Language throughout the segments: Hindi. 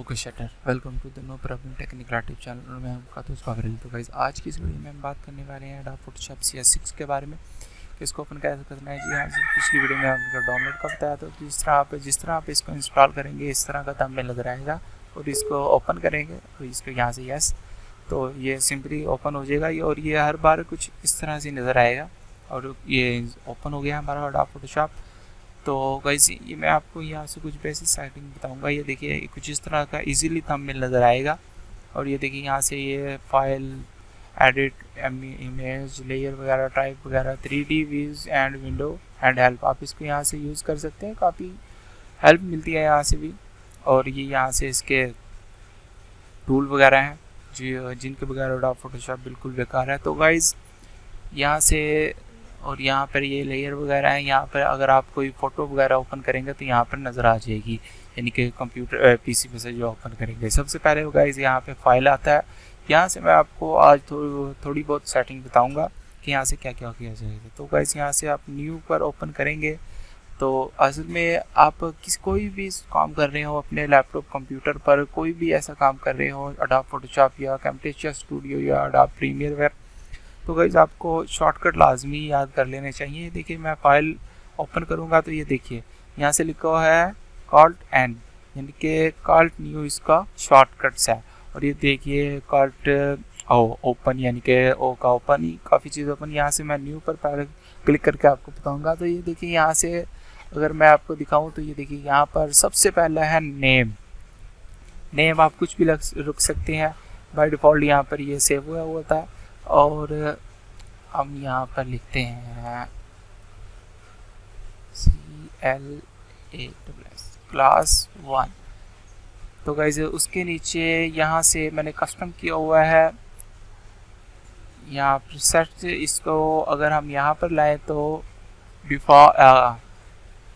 Okay shutter, welcome to the no problem technical आर्टिव चैनल में आपका तो स्वागत है। तो गाइस आज की इस वीडियो में हम बात करने वाले हैं एडोब फोटोशॉप CS6 के बारे में कि इसको ओपन कैसे करना है। जी हाँ जी, पिछली वीडियो में आपको डाउनलोड का बताया था। जिस तरह आप इसको इंस्टॉल करेंगे इस तरह का थंबनेल नजर आएगा और इसको ओपन करेंगे तो इसको यहाँ से यस तो ये सिंपली ओपन हो जाएगा और ये हर बार कुछ इस तरह से नज़र आएगा और ये ओपन हो गया हमारा एडोब फोटोशॉप। तो गाइस ये मैं आपको यहाँ से कुछ बेसिक सेटिंग बताऊंगा। ये देखिए कुछ इस तरह का इजीली थंबनेल नज़र आएगा और ये देखिए यहाँ से ये फाइल एडिट इमेज लेयर वगैरह टाइप वगैरह 3D views and window and help, आप इसको यहाँ से यूज़ कर सकते हैं। काफ़ी हेल्प मिलती है यहाँ से भी। और ये यहाँ से इसके टूल वगैरह हैं जी जिनके बगैर एडोब फोटोशॉप बिल्कुल बेकार है। तो गाइस यहाँ से और यहाँ पर ये लेयर वगैरह है। यहाँ पर अगर आप कोई फ़ोटो वगैरह ओपन करेंगे तो यहाँ पर नज़र आ जाएगी, यानी कि कंप्यूटर पीसी पे से जो ओपन करेंगे। सबसे पहले गाइस यहाँ पे फाइल आता है। यहाँ से मैं आपको आज थोड़ी बहुत सेटिंग बताऊँगा कि यहाँ से क्या क्या किया जाएगा। तो गाइस यहाँ से आप न्यू पर ओपन करेंगे तो असल में आप कोई भी काम कर रहे हो अपने लैपटॉप कंप्यूटर पर, कोई भी ऐसा काम कर रहे हो एडोब फोटोशॉप या कैमटेस्टर स्टूडियो या एडोब प्रीमियर वेयर, तो गाइज आपको शॉर्टकट लाजमी याद कर लेने चाहिए। देखिए मैं फाइल ओपन करूंगा तो ये देखिए यहाँ से लिखा हुआ है कॉल्ट एन, यानी कि कॉल्ट न्यू इसका शॉर्टकट्स है। और ये देखिए कॉल्ट ओपन, यानी कि ओ का ओपन ही काफ़ी चीज़ ओपन। यहाँ से मैं न्यू पर पहले क्लिक करके आपको बताऊंगा। तो ये देखिए यहाँ से अगर मैं आपको दिखाऊं तो ये देखिए यहाँ पर सबसे पहला है नेम आप कुछ भी रुक सकते हैं। बाय डिफ़ॉल्ट यहाँ पर ये सेव हुआ होता है और हम यहाँ पर लिखते हैं CLASS क्लास 1। तो गाइस उसके नीचे यहाँ से मैंने कस्टम किया हुआ है यहाँ पर सर्च। इसको अगर हम यहाँ पर लाएं तो डिफ़ॉल्ट,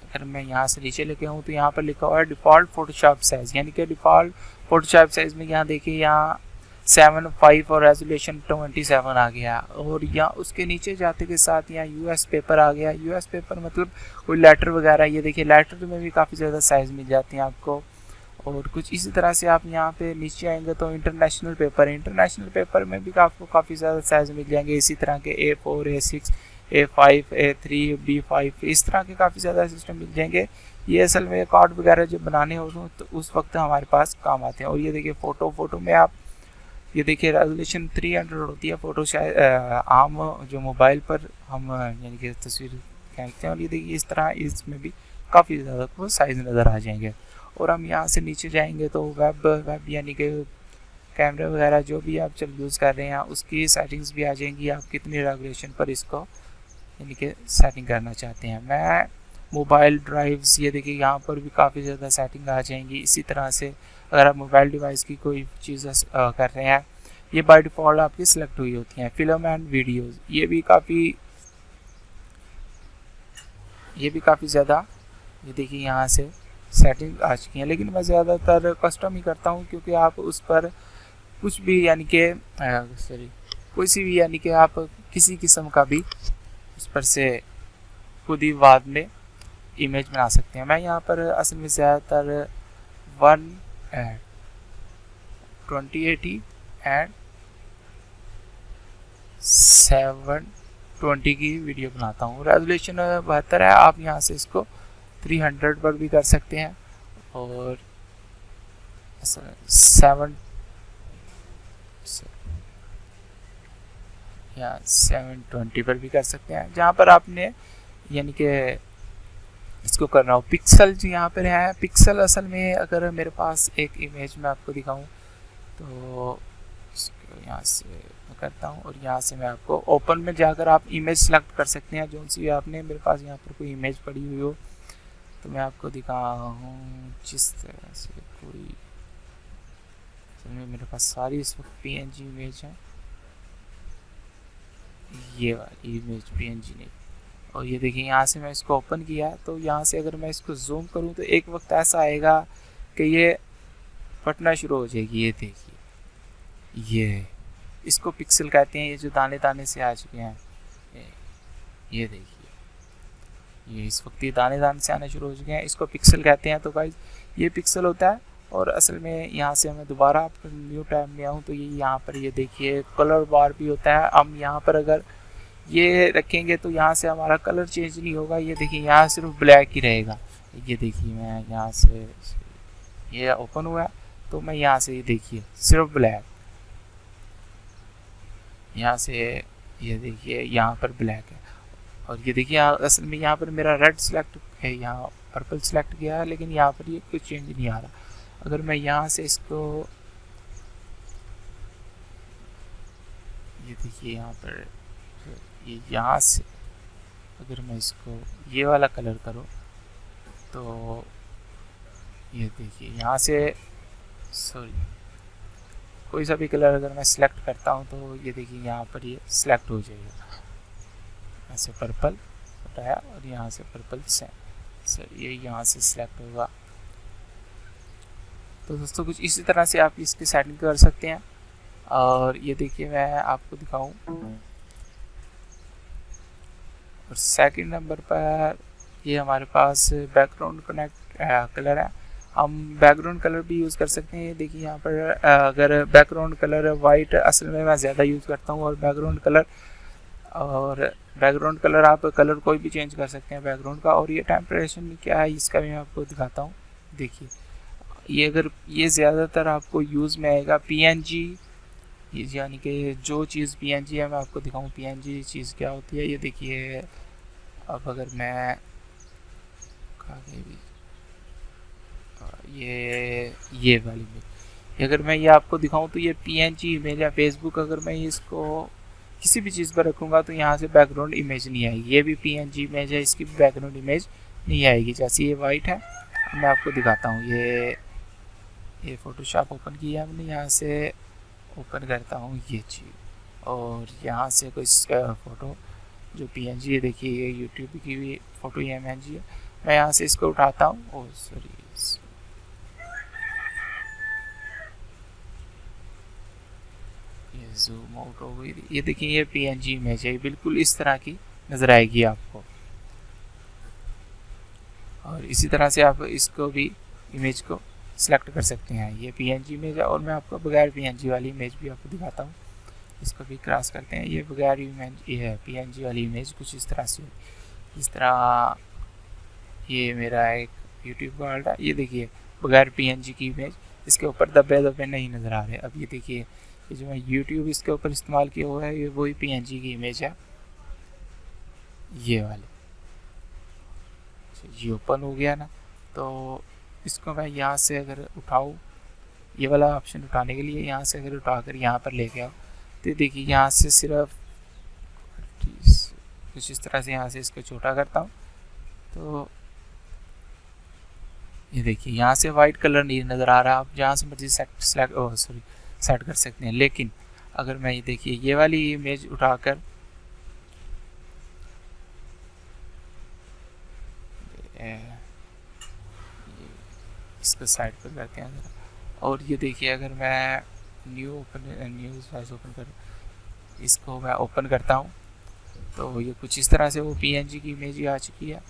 अगर मैं यहाँ से नीचे लेके हूँ तो यहाँ पर लिखा हुआ है डिफ़ॉल्ट फोटोशॉप साइज़, यानी कि डिफ़ॉल्ट फोटोशॉप साइज़ में यहाँ देखिए यहाँ 7.5 और रेजोल्यूशन 27 आ गया। और यहाँ उसके नीचे जाते के साथ यहाँ US पेपर आ गया। US पेपर मतलब कोई लेटर वगैरह, ये देखिए लेटर में भी काफ़ी ज़्यादा साइज़ मिल जाती हैं आपको। और कुछ इसी तरह से आप यहाँ पे नीचे आएंगे तो इंटरनेशनल पेपर में भी आपको काफ़ी ज़्यादा साइज़ मिल जाएंगे। इसी तरह के A4 A6 A5 A3 B5 इस तरह के काफ़ी ज़्यादा सिस्टम मिल जाएंगे। ये असल में कार्ड वगैरह जब बनाने हो तो उस वक्त हमारे पास काम आते हैं। और ये देखिए फ़ोटो में आप ये देखिए रेजोल्यूशन 300 होती है फ़ोटो, शायद आम जो मोबाइल पर हम यानी कि तस्वीर खींचते हैं। और ये देखिए इस तरह इसमें भी काफ़ी ज़्यादा को साइज़ नज़र आ जाएंगे। और हम यहाँ से नीचे जाएंगे तो वेब यानी कि कैमरे वगैरह जो भी आप यूज़ कर रहे हैं उसकी सेटिंग्स भी आ जाएंगी। आप कितनी रेजोल्यूशन पर इसको यानी कि सेटिंग करना चाहते हैं। मैं मोबाइल ड्राइव्स, ये देखिए यहाँ पर भी काफ़ी ज़्यादा सेटिंग आ जाएंगी। इसी तरह से अगर आप मोबाइल डिवाइस की कोई चीज़ कर रहे हैं, ये बाय डिफ़ॉल्ट आपकी सिलेक्ट हुई होती हैं। फिल्म एंड वीडियोस, ये भी काफ़ी ज़्यादा ये देखिए यहाँ से सेटिंग आ चुकी हैं। लेकिन मैं ज़्यादातर कस्टम ही करता हूँ क्योंकि आप उस पर कुछ भी यानी कि कोई सी भी यानी कि आप किसी किस्म का भी उस पर से खुद ही बाद में इमेज बना सकते हैं। मैं यहाँ पर असल में ज़्यादातर 2080 एंड 720 की वीडियो बनाता हूँ। रेजोल्यूशन बेहतर है, आप यहाँ से इसको 300 पर भी कर सकते हैं और 720 पर भी कर सकते हैं। जहाँ पर आपने यानी कि इसको करना हो पिक्सल जो यहाँ पर है पिक्सल, असल में अगर मेरे पास एक इमेज में आपको दिखाऊं तो इसको यहाँ से मैं करता हूँ और यहाँ से मैं आपको ओपन में जाकर आप इमेज सेलेक्ट कर सकते हैं जो सी आपने, मेरे पास यहाँ पर कोई इमेज पड़ी हुई हो तो मैं आपको दिखाऊँ जिस तरह से कोई, मेरे पास सारी इस वक्त PNG इमेज है, ये वाली इमेज PNG नहीं। और ये देखिए यहाँ से मैं इसको ओपन किया तो यहाँ से अगर मैं इसको जूम करूँ तो एक वक्त ऐसा आएगा कि ये फटना शुरू हो जाएगी। ये देखिए ये इसको पिक्सल कहते हैं, ये जो दाने दाने से आ चुके हैं ये देखिए ये इस वक्त ये दाने दाने से आने शुरू हो चुके हैं, इसको पिक्सल कहते हैं। तो गाइस ये पिक्सल होता है और असल में यहाँ से मैं दोबारा आपको न्यू टैब में आऊँ तो ये यहाँ पर ये देखिए कलर बार भी होता है। हम यहाँ पर अगर ये रखेंगे तो यहाँ से हमारा कलर चेंज नहीं होगा। ये देखिए यहाँ सिर्फ ब्लैक ही रहेगा। ये देखिए मैं यहाँ से ये ओपन हुआ तो मैं यहाँ से ये देखिए सिर्फ ब्लैक, यहाँ से ये देखिए यहाँ पर ब्लैक है। और ये देखिए असल में यहाँ पर मेरा रेड सिलेक्ट है, यहाँ पर्पल सिलेक्ट किया है, लेकिन यहाँ पर ये कुछ चेंज नहीं आ रहा। अगर मैं यहाँ से इसको ये देखिए यहाँ पर ये यहाँ से अगर मैं इसको ये वाला कलर करूँ तो ये देखिए यहाँ से कोई सा भी कलर अगर मैं सिलेक्ट करता हूँ तो ये देखिए यहाँ पर ये सिलेक्ट हो जाएगा। ऐसे पर्पल हटाया और यहाँ से पर्पल से सर ये यहाँ से सिलेक्ट होगा। तो दोस्तों कुछ इसी तरह से आप इसकी सेटिंग कर सकते हैं। और ये देखिए मैं आपको दिखाऊं और सेकंड नंबर पर ये हमारे पास बैकग्राउंड कनेक्ट कलर है। हम बैकग्राउंड कलर भी यूज़ कर सकते हैं। देखिए यहाँ पर अगर बैकग्राउंड कलर वाइट असल में मैं ज़्यादा यूज़ करता हूँ और बैकग्राउंड कलर आप कलर कोई भी चेंज कर सकते हैं बैकग्राउंड का। और ये टेम्परेचर क्या है इसका भी मैं आपको दिखाता हूँ। देखिए ये अगर ये ज़्यादातर आपको यूज़ में आएगा PNG, यानी कि जो चीज़ PNG है मैं आपको दिखाऊँ PNG चीज़ क्या होती है। ये देखिए अब अगर मैं ये वाली इमेज अगर मैं ये आपको दिखाऊं तो ये PNG इमेज है फेसबुक। अगर मैं इसको किसी भी चीज़ पर रखूँगा तो यहाँ से बैकग्राउंड इमेज नहीं आएगी। ये भी PNG इमेज है, इसकी भी बैकग्राउंड इमेज नहीं आएगी। जैसे ये वाइट है मैं आपको दिखाता हूँ। ये फ़ोटोशॉप ओपन किया है मैंने, यहाँ से ओपन करता हूँ ये चीज़ और यहाँ से कोई फ़ोटो जो PNG है, देखिए ये यूट्यूब की भी फ़ोटो ये PNG है। मैं यहाँ से इसको उठाता हूँ। ओह सॉरी, ये जूम आउट हो गई। ये देखिए ये PNG इमेज है, बिल्कुल इस तरह की नज़र आएगी आपको। और इसी तरह से आप इसको भी इमेज को सिलेक्ट कर सकते हैं। ये PNG इमेज है और मैं आपको बगैर PNG वाली इमेज भी आपको दिखाता हूँ। इसको भी क्रॉस करते हैं। ये बगैर इमेज ये है PNG वाली इमेज कुछ इस तरह से, इस तरह ये मेरा एक यूट्यूब का है। ये देखिए बगैर PNG की इमेज, इसके ऊपर दबे नहीं नज़र आ रहे। अब ये देखिए ये जो मैं यूट्यूब इसके ऊपर इस्तेमाल किया हुआ है ये वही PNG की इमेज है, ये वाले। ये ओपन हो गया ना, तो इसको मैं यहाँ से अगर उठाऊँ, ये वाला ऑप्शन उठाने के लिए यहाँ से अगर उठाकर यहाँ पर लेके आओ तो देखिए यहाँ से सिर्फ कुछ इस तरह से यहाँ से इसको छोटा करता हूँ तो ये देखिए यहाँ से वाइट कलर नहीं नज़र आ रहा। आप जहाँ से मर्जी सेट कर सकते हैं। लेकिन अगर मैं ये देखिए ये वाली इमेज उठाकर इसको साइड पर करते हैं ज़रा। और ये देखिए अगर मैं न्यू फाइल ओपन कर इसको मैं ओपन करता हूँ तो ये कुछ इस तरह से वो PNG की इमेज आ चुकी है।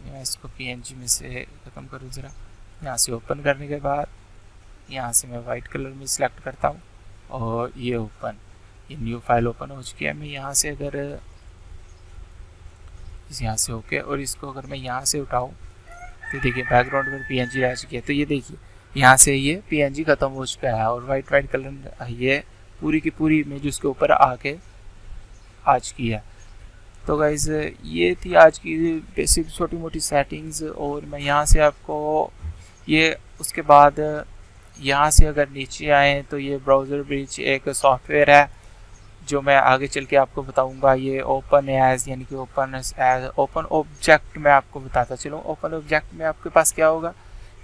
मैं इसको PNG में से ख़त्म करूँ ज़रा। यहाँ से ओपन करने के बाद यहाँ से मैं वाइट कलर में सिलेक्ट करता हूँ और ये न्यू फाइल ओपन हो चुकी है। मैं यहाँ से अगर यहाँ से ओके और इसको अगर मैं यहाँ से उठाऊँ तो देखिए बैकग्राउंड में PNG आ चुकी है। तो ये देखिए यहाँ से ये PNG ख़त्म हो चुका है और वाइट कलर ये पूरी की पूरी इमेज उसके ऊपर आके आ चुकी है। तो गाइस ये थी आज की बेसिक छोटी मोटी सेटिंग्स। और मैं यहाँ से आपको ये उसके बाद यहाँ से अगर नीचे आए तो ये ब्राउज़र ब्रिज एक सॉफ्टवेयर है जो मैं आगे चल के आपको बताऊंगा। ये ओपन एज यानी कि ओपन ऑब्जेक्ट में आपको बताता चलूँ। ओपन ऑब्जेक्ट में आपके पास क्या होगा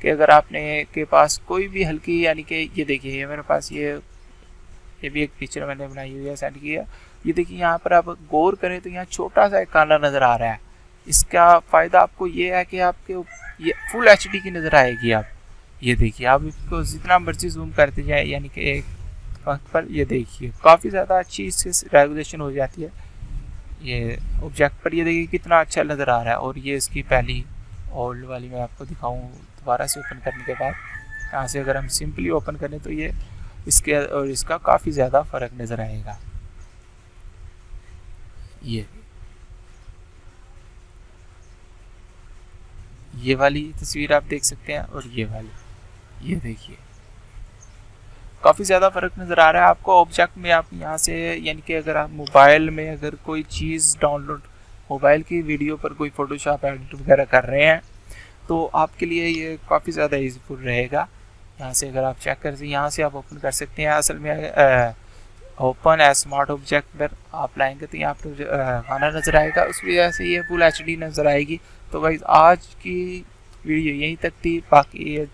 कि अगर आपने के पास कोई भी हल्की यानी कि ये देखिए ये मेरे पास ये भी एक पिक्चर मैंने बनाई हुई है, सेंड किया। ये देखिए यहाँ पर आप गौर करें तो यहाँ छोटा सा एक काला नज़र आ रहा है। इसका फ़ायदा आपको ये है कि आपके ये फुल HD की नज़र आएगी। आप ये देखिए आप इसको जितना मर्जी जूम करते जाए यानी कि एक वक्त पर ये देखिए काफ़ी ज़्यादा अच्छी इससे रेगुलेशन हो जाती है ये ऑब्जेक्ट पर। ये देखिए कितना अच्छा नज़र आ रहा है। और ये इसकी पहली ओल्ड वाली मैं आपको दिखाऊँ दोबारा से ओपन करने के बाद यहाँ से अगर हम सिंपली ओपन करें तो ये इसके और इसका काफ़ी ज़्यादा फ़र्क नज़र आएगा। ये वाली तस्वीर आप देख सकते हैं और ये वाली, ये देखिए काफ़ी ज़्यादा फ़र्क नज़र आ रहा है आपको। ऑब्जेक्ट में आप यहाँ से यानी कि अगर आप मोबाइल में अगर कोई चीज़ डाउनलोड, मोबाइल की वीडियो पर कोई फ़ोटोशॉप एडिट वगैरह कर रहे हैं तो आपके लिए ये काफ़ी ज़्यादा यूज़फुल रहेगा। यहाँ से अगर आप चेक कर, यहाँ से आप ओपन कर सकते हैं। असल में ओपन एज स्मार्ट ऑब्जेक्ट पर आप लाएंगे तो यहाँ पर गाना नज़र आएगा, उस वजह से ये फुल HD नज़र आएगी। तो गाइस आज की वीडियो यहीं तक थी, बाकी ये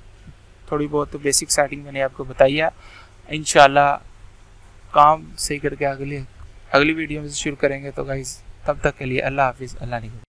थोड़ी बहुत बेसिक सेटिंग मैंने आपको बताई है। इंशाल्लाह काम सही करके अगली वीडियो में शुरू करेंगे। तो गाइस तब तक के लिए अल्लाह हाफिज़, अल्लाह निगहबान।